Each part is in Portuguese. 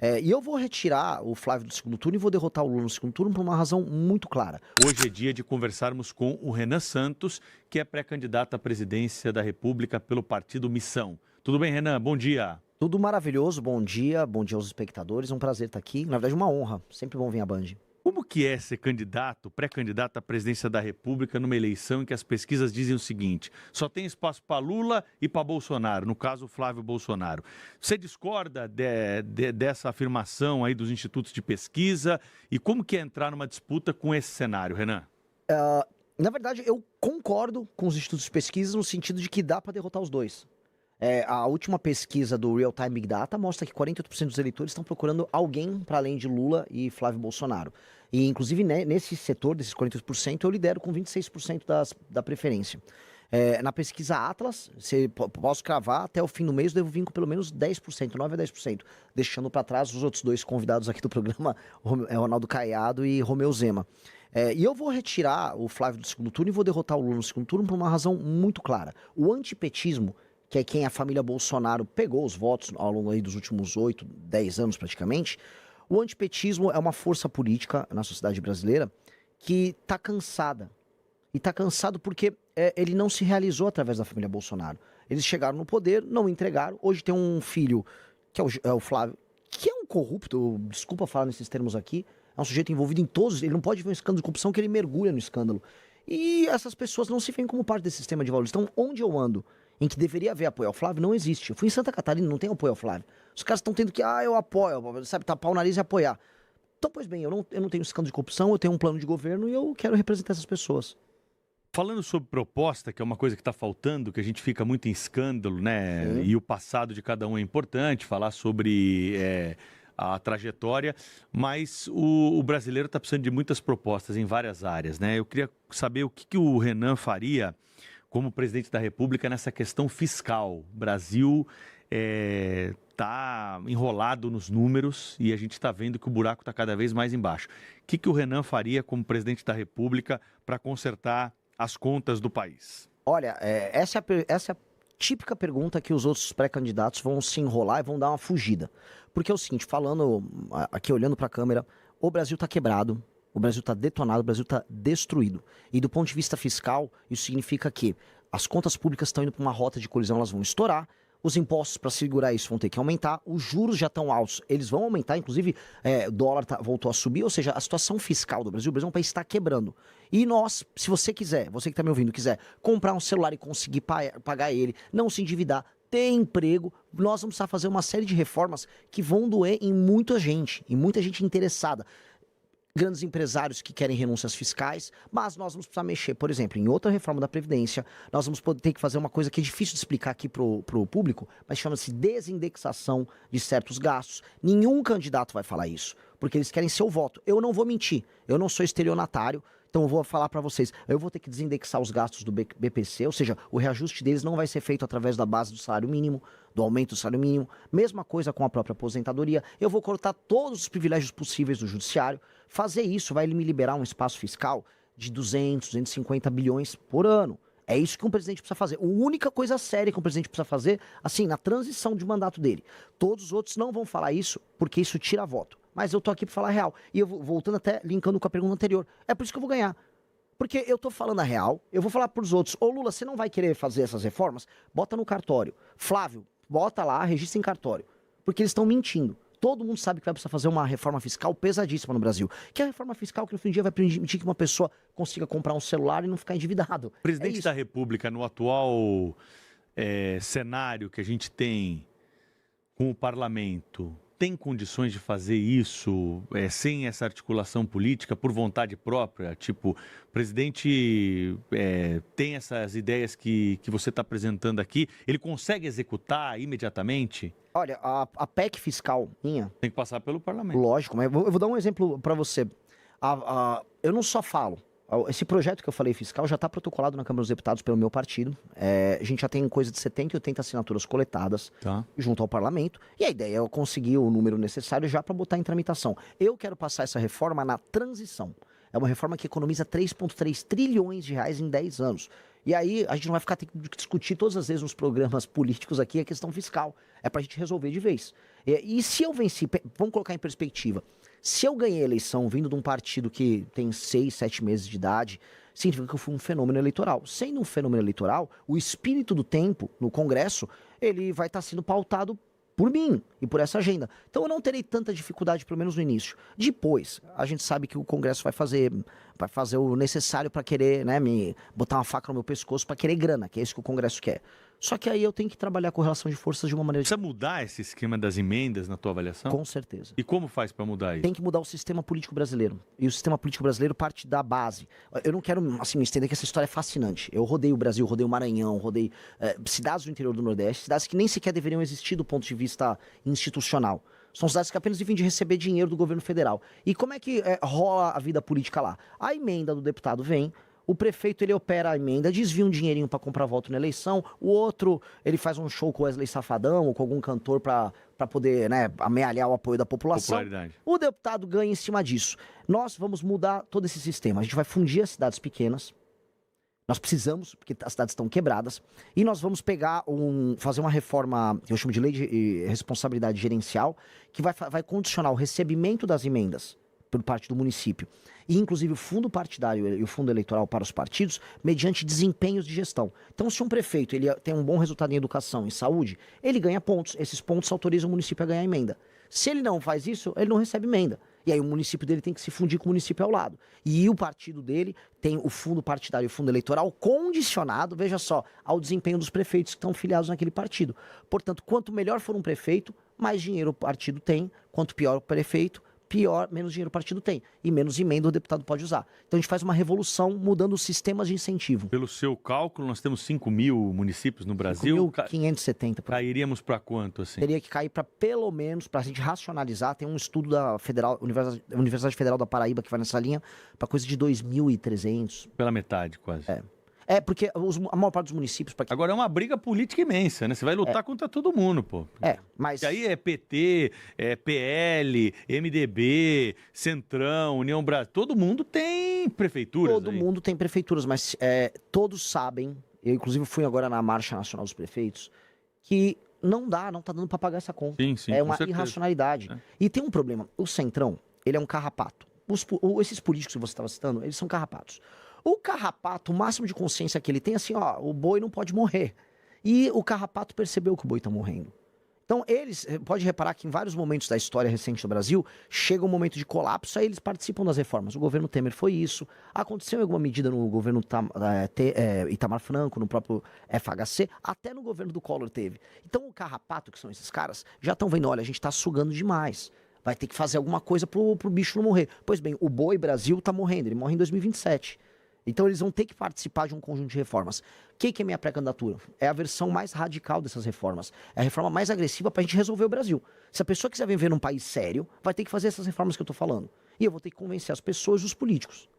E eu vou retirar o Flávio do segundo turno e vou derrotar o Lula no segundo turno por uma razão muito clara. Hoje é dia de conversarmos com o Renan Santos, que é pré-candidato à presidência da República pelo partido Missão. Tudo bem, Renan? Bom dia. Tudo maravilhoso, bom dia aos espectadores, é um prazer estar aqui, na verdade uma honra, sempre bom vir à Band. Como que é ser candidato, pré-candidato à presidência da República numa eleição em que as pesquisas dizem o seguinte: só tem espaço para Lula e para Bolsonaro, no caso Flávio Bolsonaro. Você discorda dessa afirmação aí dos institutos de pesquisa e como que é entrar numa disputa com esse cenário, Renan? Na verdade, eu concordo com os institutos de pesquisa no sentido de que dá para derrotar os dois. A última pesquisa do Real Time Big Data mostra que 48% dos eleitores estão procurando alguém para além de Lula e Flávio Bolsonaro. E, inclusive, nesse setor, desses 48%, eu lidero com 26% da preferência. Na pesquisa Atlas, posso cravar, até o fim do mês eu devo vir com pelo menos 10%, 9% a 10%, deixando para trás os outros dois convidados aqui do programa, Ronaldo Caiado e Romeu Zema. E eu vou retirar o Flávio do segundo turno e vou derrotar o Lula no segundo turno por uma razão muito clara. O antipetismo, que é quem a família Bolsonaro pegou os votos ao longo aí dos últimos 8, 10 anos praticamente, o antipetismo é uma força política na sociedade brasileira que está cansada. E está cansado porque ele não se realizou através da família Bolsonaro. Eles chegaram no poder, não entregaram. Hoje tem um filho, que é o Flávio, que é um corrupto, desculpa falar nesses termos aqui, é um sujeito envolvido em todos, ele não pode ver um escândalo de corrupção que ele mergulha no escândalo. E essas pessoas não se veem como parte desse sistema de valores. Então, onde eu ando, em que deveria haver apoio ao Flávio, não existe. Eu fui em Santa Catarina, não tem apoio ao Flávio. Os caras estão tendo que, eu apoio, sabe, tapar o nariz e apoiar. Então, pois bem, eu não tenho escândalo de corrupção, eu tenho um plano de governo e eu quero representar essas pessoas. Falando sobre proposta, que é uma coisa que está faltando, que a gente fica muito em escândalo, né? Sim. E o passado de cada um é importante, falar sobre a trajetória, mas o brasileiro está precisando de muitas propostas em várias áreas, né? Eu queria saber o que o Renan faria como presidente da República nessa questão fiscal. O Brasil está enrolado nos números e a gente está vendo que o buraco está cada vez mais embaixo. O que o Renan faria como presidente da República para consertar as contas do país? Olha, essa é a típica pergunta que os outros pré-candidatos vão se enrolar e vão dar uma fugida. Porque é o seguinte, falando aqui, olhando para a câmera, o Brasil está quebrado, o Brasil está detonado, o Brasil está destruído. E do ponto de vista fiscal, isso significa que as contas públicas estão indo para uma rota de colisão, elas vão estourar, os impostos para segurar isso vão ter que aumentar, os juros já estão altos, eles vão aumentar, inclusive o dólar voltou a subir, ou seja, a situação fiscal do Brasil é um país que está quebrando. E nós, se você quiser, você que está me ouvindo, quiser comprar um celular e conseguir pagar ele, não se endividar, ter emprego, nós vamos precisar fazer uma série de reformas que vão doer em muita gente interessada. Grandes empresários que querem renúncias fiscais, mas nós vamos precisar mexer, por exemplo, em outra reforma da Previdência, nós vamos ter que fazer uma coisa que é difícil de explicar aqui pro público, mas chama-se desindexação de certos gastos. Nenhum candidato vai falar isso, porque eles querem seu voto. Eu não vou mentir, eu não sou estelionatário, então eu vou falar para vocês, eu vou ter que desindexar os gastos do BPC, ou seja, o reajuste deles não vai ser feito através da base do salário mínimo, do aumento do salário mínimo, mesma coisa com a própria aposentadoria, eu vou cortar todos os privilégios possíveis do judiciário. Fazer isso vai me liberar um espaço fiscal de 200, 250 bilhões por ano. É isso que um presidente precisa fazer. A única coisa séria que um presidente precisa fazer, assim, na transição de mandato dele. Todos os outros não vão falar isso, porque isso tira voto. Mas eu tô aqui para falar a real. E eu voltando até, linkando com a pergunta anterior. É por isso que eu vou ganhar. Porque eu tô falando a real, eu vou falar pros outros, ô Lula, você não vai querer fazer essas reformas? Bota no cartório. Flávio, bota lá, registra em cartório. Porque eles estão mentindo. Todo mundo sabe que vai precisar fazer uma reforma fiscal pesadíssima no Brasil. Que é a reforma fiscal que no fim do dia vai permitir que uma pessoa consiga comprar um celular e não ficar endividado. Presidente da República, no atual cenário que a gente tem com o parlamento, tem condições de fazer isso sem essa articulação política, por vontade própria? Tipo, o presidente tem essas ideias que você está apresentando aqui, ele consegue executar imediatamente? Olha, a PEC fiscal minha... Tem que passar pelo parlamento. Lógico, mas eu vou dar um exemplo para você. Eu não só falo. Esse projeto que eu falei fiscal já está protocolado na Câmara dos Deputados pelo meu partido. A gente já tem coisa de 70 e 80 assinaturas coletadas junto ao parlamento. E a ideia é eu conseguir o número necessário já para botar em tramitação. Eu quero passar essa reforma na transição. É uma reforma que economiza 3,3 trilhões de reais em 10 anos. E aí a gente não vai ficar tendo que discutir todas as vezes nos programas políticos aqui a questão fiscal. É para a gente resolver de vez. E se eu venci, vamos colocar em perspectiva, se eu ganhei a eleição vindo de um partido que tem 6, 7 meses de idade, significa que eu fui um fenômeno eleitoral. Sendo um fenômeno eleitoral, o espírito do tempo no Congresso, ele vai estar sendo pautado por mim e por essa agenda. Então eu não terei tanta dificuldade, pelo menos no início. Depois, a gente sabe que o Congresso vai fazer o necessário para querer, né, me botar uma faca no meu pescoço para querer grana, que é isso que o Congresso quer. Só que aí eu tenho que trabalhar com relação de forças de uma maneira... Precisa mudar esse esquema das emendas na tua avaliação? Com certeza. E como faz para mudar isso? Tem que mudar o sistema político brasileiro. E o sistema político brasileiro parte da base. Eu não quero, assim, me estender que essa história é fascinante. Eu rodei o Brasil, rodei o Maranhão, rodei cidades do interior do Nordeste, cidades que nem sequer deveriam existir do ponto de vista institucional. São cidades que apenas vivem de receber dinheiro do governo federal. E como é que rola a vida política lá? A emenda do deputado vem... O prefeito, ele opera a emenda, desvia um dinheirinho para comprar voto na eleição. O outro, ele faz um show com o Wesley Safadão ou com algum cantor para poder, né, amealhar o apoio da população. O deputado ganha em cima disso. Nós vamos mudar todo esse sistema. A gente vai fundir as cidades pequenas. Nós precisamos, porque as cidades estão quebradas. E nós vamos fazer uma reforma, que eu chamo de lei de responsabilidade gerencial, que vai condicionar o recebimento das emendas por parte do município. E, inclusive, o fundo partidário e o fundo eleitoral para os partidos, mediante desempenhos de gestão. Então, se um prefeito ele tem um bom resultado em educação, em saúde, ele ganha pontos. Esses pontos autorizam o município a ganhar emenda. Se ele não faz isso, ele não recebe emenda. E aí o município dele tem que se fundir com o município ao lado. E o partido dele tem o fundo partidário e o fundo eleitoral condicionado, veja só, ao desempenho dos prefeitos que estão filiados naquele partido. Portanto, quanto melhor for um prefeito, mais dinheiro o partido tem. Quanto pior o prefeito, menos dinheiro o partido tem. E menos emenda o deputado pode usar. Então a gente faz uma revolução mudando os sistemas de incentivo. Pelo seu cálculo, nós temos 5.000 municípios no Brasil. 570. Cairíamos para quanto, assim? Teria que cair para pelo menos, para a gente racionalizar, tem um estudo da Universidade Federal da Paraíba que vai nessa linha, para coisa de 2.300. Pela metade, quase. Porque a maior parte dos municípios... Agora é uma briga política imensa, né? Você vai lutar contra todo mundo, pô. Mas... E aí é PT, é PL, MDB, Centrão, União Brasil. Todo mundo tem prefeituras. Todo mundo tem prefeituras, mas todos sabem, eu inclusive fui agora na Marcha Nacional dos Prefeitos, que não tá dando para pagar essa conta. Sim, é uma irracionalidade. E tem um problema, o Centrão, ele é um carrapato. Esses políticos que você estava citando, eles são carrapatos. O carrapato, o máximo de consciência que ele tem é assim, ó, o boi não pode morrer. E o carrapato percebeu que o boi tá morrendo. Então pode reparar que em vários momentos da história recente do Brasil, chega um momento de colapso, aí eles participam das reformas. O governo Temer foi isso, aconteceu em alguma medida no governo Itamar Franco, no próprio FHC, até no governo do Collor teve. Então o carrapato, que são esses caras, já estão vendo, olha, a gente tá sugando demais. Vai ter que fazer alguma coisa pro bicho não morrer. Pois bem, o boi Brasil tá morrendo, ele morre em 2027. Então eles vão ter que participar de um conjunto de reformas. O que é minha pré-candidatura? É a versão mais radical dessas reformas. É a reforma mais agressiva para a gente resolver o Brasil. Se a pessoa quiser viver num país sério, vai ter que fazer essas reformas que eu estou falando. E eu vou ter que convencer as pessoas e os políticos.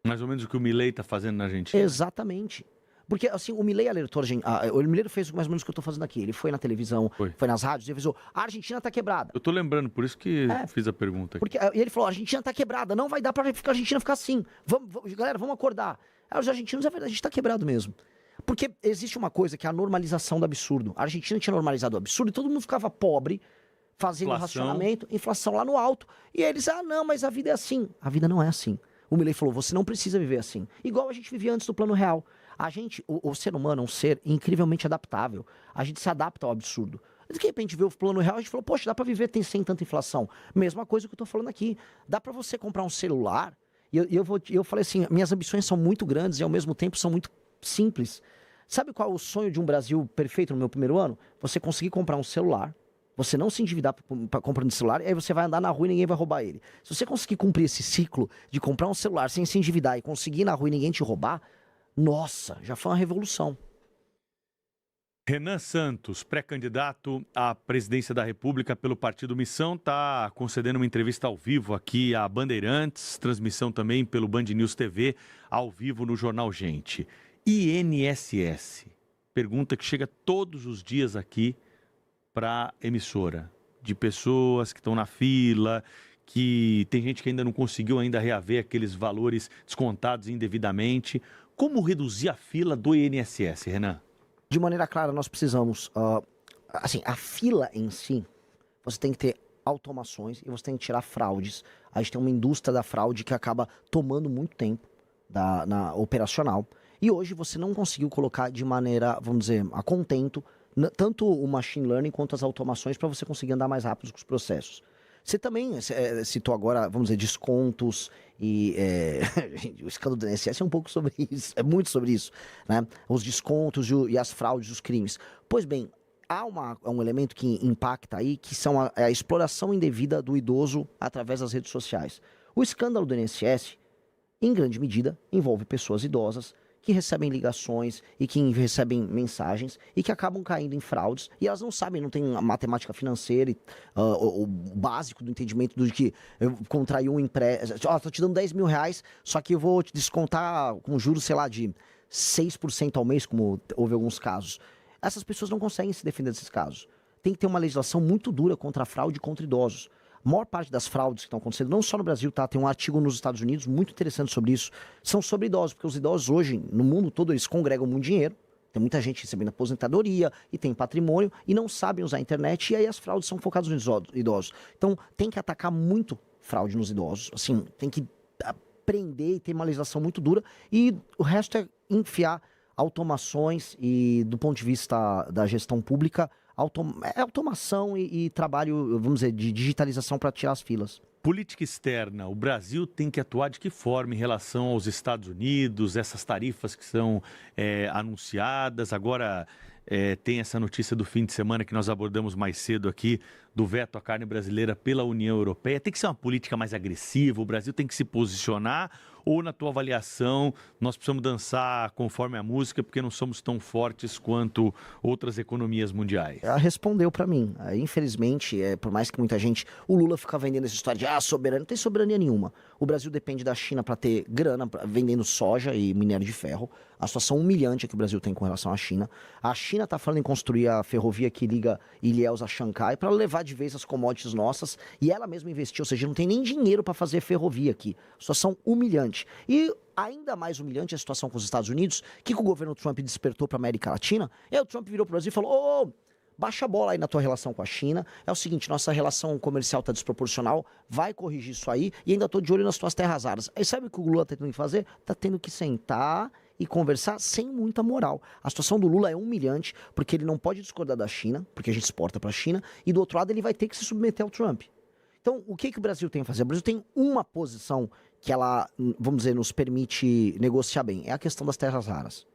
Mais ou menos o que o Milei está fazendo na Argentina. Exatamente. Porque, assim, o Milei alertou, o Milei fez mais ou menos o que eu tô fazendo aqui. Ele foi na televisão, foi nas rádios e avisou, a Argentina tá quebrada. Eu tô lembrando, por isso que fiz a pergunta aqui. E ele falou, a Argentina tá quebrada, não vai dar pra a Argentina ficar assim. Galera, vamos acordar. Aí os argentinos, é verdade, a gente tá quebrado mesmo. Porque existe uma coisa que é a normalização do absurdo. A Argentina tinha normalizado o absurdo e todo mundo ficava pobre, fazendo racionamento, inflação lá no alto. E eles, não, mas a vida é assim. A vida não é assim. O Milei falou, você não precisa viver assim. Igual a gente vivia antes do Plano Real. O ser humano é um ser incrivelmente adaptável. A gente se adapta ao absurdo. De repente vê o Plano Real, a gente falou, poxa, dá pra viver sem tanta inflação. Mesma coisa que eu tô falando aqui. Dá pra você comprar um celular. E eu falei assim, minhas ambições são muito grandes e ao mesmo tempo são muito simples. Sabe qual é o sonho de um Brasil perfeito no meu primeiro ano? Você conseguir comprar um celular, você não se endividar para comprar um celular, e aí você vai andar na rua e ninguém vai roubar ele. Se você conseguir cumprir esse ciclo de comprar um celular sem se endividar e conseguir ir na rua e ninguém te roubar, nossa, já foi uma revolução. Renan Santos, pré-candidato à presidência da República pelo Partido Missão, está concedendo uma entrevista ao vivo aqui à Bandeirantes, transmissão também pelo Band News TV, ao vivo no Jornal Gente. INSS, pergunta que chega todos os dias aqui para a emissora, de pessoas que estão na fila, que tem gente que ainda não conseguiu ainda reaver aqueles valores descontados indevidamente. Como reduzir a fila do INSS, Renan? De maneira clara, nós precisamos... assim, a fila em si, você tem que ter automações e você tem que tirar fraudes. A gente tem uma indústria da fraude que acaba tomando muito tempo na operacional. E hoje você não conseguiu colocar de maneira, vamos dizer, a contento, tanto o machine learning quanto as automações para você conseguir andar mais rápido com os processos. Você também citou agora, vamos dizer, descontos e o escândalo do INSS é um pouco sobre isso, é muito sobre isso, né? Os descontos e as fraudes, os crimes. Pois bem, há um elemento que impacta aí, que são a exploração indevida do idoso através das redes sociais. O escândalo do INSS, em grande medida, envolve pessoas idosas que recebem ligações e que recebem mensagens e que acabam caindo em fraudes e elas não sabem, não tem a matemática financeira, o básico do entendimento do que eu contraí um empréstimo, tô te dando 10 mil reais, só que eu vou te descontar com juros, sei lá, de 6% ao mês, como houve alguns casos. Essas pessoas não conseguem se defender desses casos. Tem que ter uma legislação muito dura contra a fraude e contra idosos. A maior parte das fraudes que estão acontecendo, não só no Brasil, tá? Tem um artigo nos Estados Unidos muito interessante sobre isso. São sobre idosos, porque os idosos hoje, no mundo todo, eles congregam muito dinheiro. Tem muita gente recebendo aposentadoria e tem patrimônio e não sabem usar a internet e aí as fraudes são focadas nos idosos. Então tem que atacar muito fraude nos idosos. Assim, tem que prender e ter uma legislação muito dura e o resto é enfiar automações e, do ponto de vista da gestão pública, automação e trabalho, vamos dizer, de digitalização para tirar as filas. Política externa, o Brasil tem que atuar de que forma em relação aos Estados Unidos, essas tarifas que são anunciadas, agora tem essa notícia do fim de semana que nós abordamos mais cedo aqui, do veto à carne brasileira pela União Europeia. Tem que ser uma política mais agressiva, o Brasil tem que se posicionar, ou na tua avaliação nós precisamos dançar conforme a música porque não somos tão fortes quanto outras economias mundiais? Ela respondeu para mim. Infelizmente, por mais que muita gente... O Lula fica vendendo essa história de soberania. Não tem soberania nenhuma. O Brasil depende da China para ter grana, vendendo soja e minério de ferro. A situação humilhante que o Brasil tem com relação à China. A China está falando em construir a ferrovia que liga Ilhéus a Xangai para levar de vez as commodities nossas. E ela mesma investiu, ou seja, não tem nem dinheiro para fazer ferrovia aqui. Situação humilhante. E ainda mais humilhante a situação com os Estados Unidos, que o governo Trump despertou para a América Latina. E aí o Trump virou para o Brasil e falou: baixa a bola aí na tua relação com a China. É o seguinte, nossa relação comercial está desproporcional, vai corrigir isso aí e ainda estou de olho nas tuas terras raras. Aí sabe o que o Lula está tendo que fazer? Está tendo que sentar e conversar sem muita moral. A situação do Lula é humilhante, porque ele não pode discordar da China, porque a gente exporta para a China, e do outro lado ele vai ter que se submeter ao Trump. Então, o que o Brasil tem a fazer? O Brasil tem uma posição que ela, vamos dizer, nos permite negociar bem. É a questão das terras raras.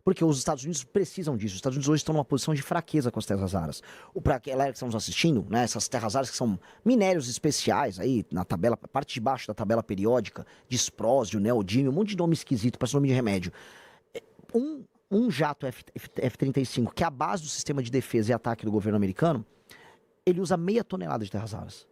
Porque os Estados Unidos precisam disso. Os Estados Unidos hoje estão numa posição de fraqueza com as terras raras. Para aquela que estamos assistindo, né, essas terras raras que são minérios especiais, aí na tabela, parte de baixo da tabela periódica, disprósio, neodímio, um monte de nome esquisito, parece nome de remédio. Um jato F-35, que é a base do sistema de defesa e ataque do governo americano, ele usa 0,5 tonelada de terras raras.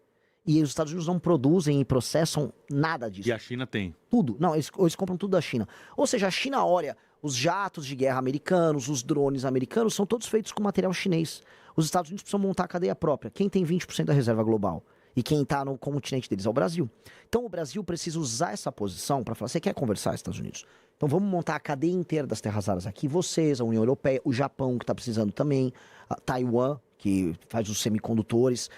E os Estados Unidos não produzem e processam nada disso. E a China tem. Tudo. Não, eles compram tudo da China. Ou seja, a China olha, os jatos de guerra americanos, os drones americanos, são todos feitos com material chinês. Os Estados Unidos precisam montar a cadeia própria. Quem tem 20% da reserva global? E quem está no continente deles é o Brasil. Então o Brasil precisa usar essa posição para falar: você quer conversar, Estados Unidos? Então vamos montar a cadeia inteira das terras raras aqui. Vocês, a União Europeia, o Japão, que está precisando também, a Taiwan, que faz os semicondutores.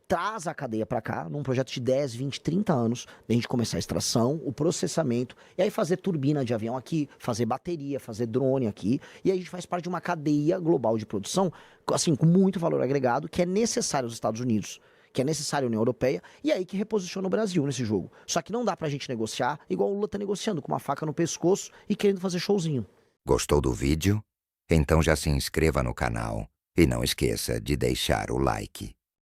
Traz a cadeia para cá, num projeto de 10, 20, 30 anos, da gente começar a extração, o processamento, e aí fazer turbina de avião aqui, fazer bateria, fazer drone aqui, e aí a gente faz parte de uma cadeia global de produção, assim, com muito valor agregado, que é necessário aos Estados Unidos, que é necessário à União Europeia, e aí que reposiciona o Brasil nesse jogo. Só que não dá pra gente negociar igual o Lula tá negociando, com uma faca no pescoço e querendo fazer showzinho. Gostou do vídeo? Então já se inscreva no canal e não esqueça de deixar o like.